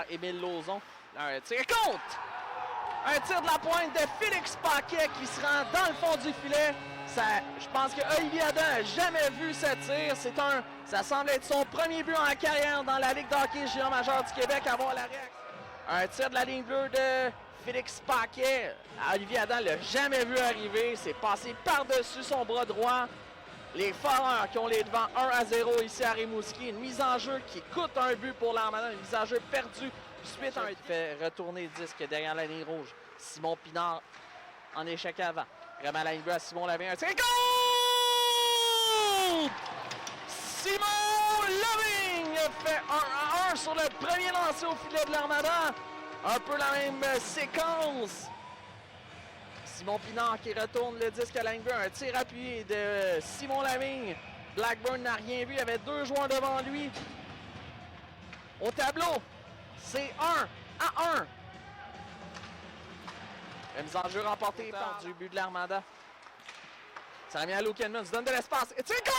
Émile Lauzon. Un tir contre! Un tir de la pointe de Félix Paquet qui se rend dans le fond du filet. Je pense que Olivier Adam n'a jamais vu ce tir. Ça semble être son premier but en carrière dans la Ligue de hockey junior majeur du Québec. Avoir la réaction. Un tir de la ligne bleue de Félix Paquet. Olivier Adam ne l'a jamais vu arriver. C'est passé par-dessus son bras droit. Les Foreurs qui ont les devants 1-0 ici à Rimouski. Une mise en jeu qui coûte un but pour l'Armada. Une mise en jeu perdue. Suite un fait retourner le disque derrière la ligne rouge. Simon Pinard en échec avant. Vraiment la ligne bleue à Simon Lavigne. Un tir contre! Simon Lavigne fait 1-1 sur le premier lancé au filet de l'Armada. Un peu la même séquence. Simon Pinard qui retourne le disque à la ligne bleue. Un tir appuyé de Simon Lavigne. Blackburn n'a rien vu. Il y avait deux joueurs devant lui. Au tableau, c'est 1-1. La mise en jeu remportée par du but de l'Armada. Ça revient à Luke Henman, se donne de l'espace. Et c'est contre!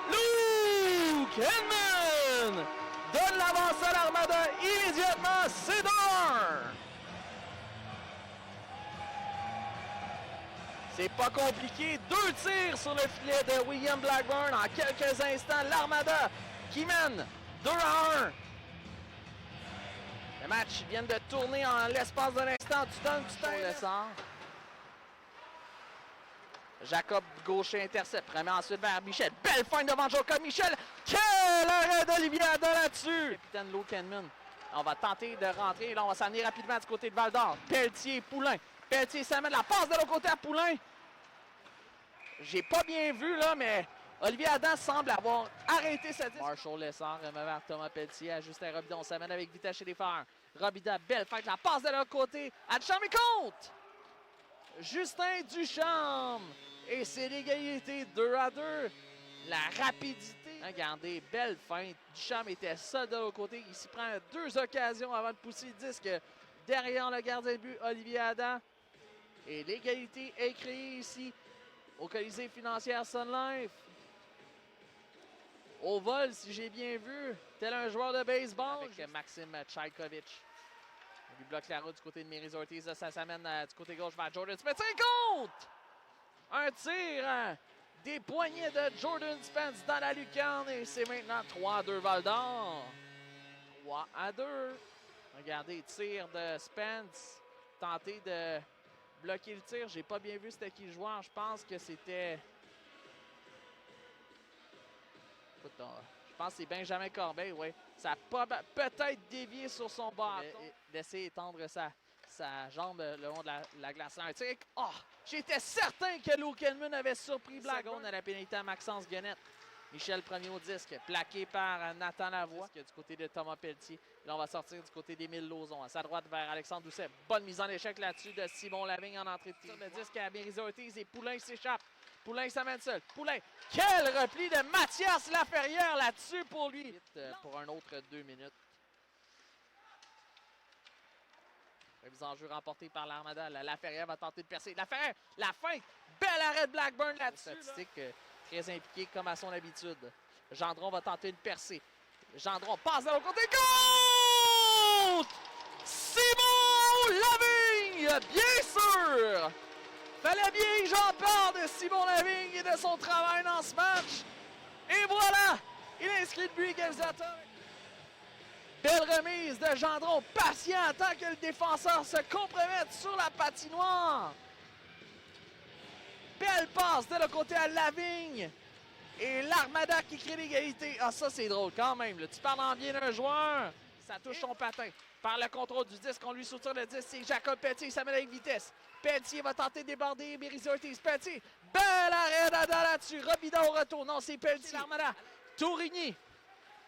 Luke Henman donne l'avance à l'Armada immédiatement. C'est 2-1. C'est pas compliqué. Deux tirs sur le filet de William Blackburn. En quelques instants, l'Armada qui mène 2-1. Le match vient de tourner en l'espace d'un instant. Tu donnes du temps. Jacob Gaucher intercepte. Remet ensuite vers Michel. Belle feinte devant Jacob Michel. Quel arrêt d'Olivier Adam là-dessus. Capitaine Luke Henman. On va tenter de rentrer. Là, on va s'amener rapidement du côté de Val-d'Or. Pelletier, Poulain. Pelletier s'amène la passe de l'autre côté à Poulain. J'ai pas bien vu là, mais Olivier Adam semble avoir arrêté sa disque. Marshall Lessard remet vers Thomas Pelletier. Ajuste à Robida. On s'amène avec vitesse chez les Fers. Robida, belle feinte. La passe de l'autre côté à Duchamp et compte. Justin Duchamp. Et c'est l'égalité 2-2. La rapidité. Regardez, belle feinte. Duchamp était seul de l'autre côté. Il s'y prend deux occasions avant de pousser le disque derrière le gardien de but, Olivier Adam. Et l'égalité est créée ici au Colisée financière Sun Life. Au vol, si j'ai bien vu, tel un joueur de baseball. Avec Maxime Tchaïkovic. Il bloque la route du côté de Méris Ortiz. Ça s'amène du côté gauche vers Jordan Spence. Compte! Un tir des poignets de Jordan Spence dans la lucarne. Et c'est maintenant 3-2 Val-d'Or. 3-2. Regardez, tir de Spence. Tenter de bloquer le tir. J'ai pas bien vu c'était qui le joueur. Je pense que c'était... Écoute, je pense que c'est Benjamin Corbeil, oui. Ça a peut-être dévié sur son bâton. D'essayer d'étendre sa jambe le long de la glace. Un tir. Oh! J'étais certain que Luke Henman avait surpris Blackburn à la pénalité à Maxence Guenette. Michel premier au disque, plaqué par Nathan Lavoie du côté de Thomas Pelletier. Là, on va sortir du côté d'Émile Lauzon. À sa droite vers Alexandre Doucet. Bonne mise en échec là-dessus de Simon Lavigne en entrée de tir. Le disque à Méris Ortiz et Poulain s'échappe. Poulain s'amène seul. Poulain, quel repli de Mathias Laferrière là-dessus pour lui. Pour un autre 2 minutes. Mise en jeu remportée par l'Armada. Laferrière va tenter de percer. Laferrière, la fin. Bel arrêt de Blackburn là-dessus. Statistique très impliqué comme à son habitude. Gendron va tenter une percée. Gendron passe de l'autre côté. Compte! Simon Lavigne! Bien sûr! Fallait bien que j'en parle de Simon Lavigne et de son travail dans ce match. Et voilà! Il inscrit le but égalisateur. Belle remise de Gendron. Patient tant que le défenseur se compromette sur la patinoire. Belle passe de l'autre côté à Lavigne. Et l'Armada qui crée l'égalité. Ah, ça, c'est drôle quand même. Là. Tu parles en bien d'un joueur. Ça touche son patin. Par le contrôle du disque, on lui soutient le disque. C'est Jacob Pelletier. Il s'amène avec vitesse. Pelletier va tenter de déborder Méris Ortiz. Pelletier. Belle arrêt d'Ada là-dessus. Robida au retour. Non, c'est Pelletier. L'Armada. Tourigny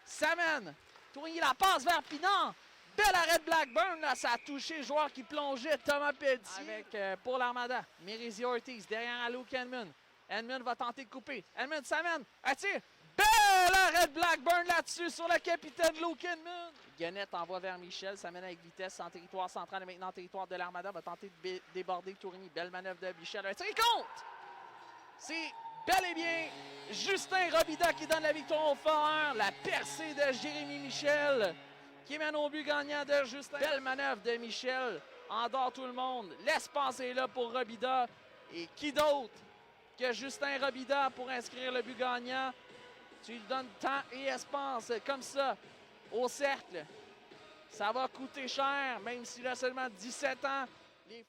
s'amène. Tourigny la passe vers Pinard. Bel arrêt de Blackburn, là, ça a touché le joueur qui plongeait, Thomas Pelletier. Avec, pour l'Armada, Méris Ortiz derrière à Luke Henman. Henman va tenter de couper. Henman s'amène, un tir. Bel arrêt de Blackburn là-dessus sur le capitaine Luke Henman. Guenette envoie vers Michel, s'amène avec vitesse en territoire central et maintenant en territoire de l'Armada. Va tenter de déborder Tourigny. Belle manœuvre de Michel, un tir, il compte! C'est bel et bien Justin Robida qui donne la victoire au Foreurs. La percée de Jérémy Michel qui mène au but gagnant de Justin. Belle manœuvre de Michel. Endort tout le monde. L'espace est là pour Robida. Et qui d'autre que Justin Robida pour inscrire le but gagnant? Tu lui donnes temps et espace comme ça au cercle. Ça va coûter cher, même s'il a seulement 17 ans. Les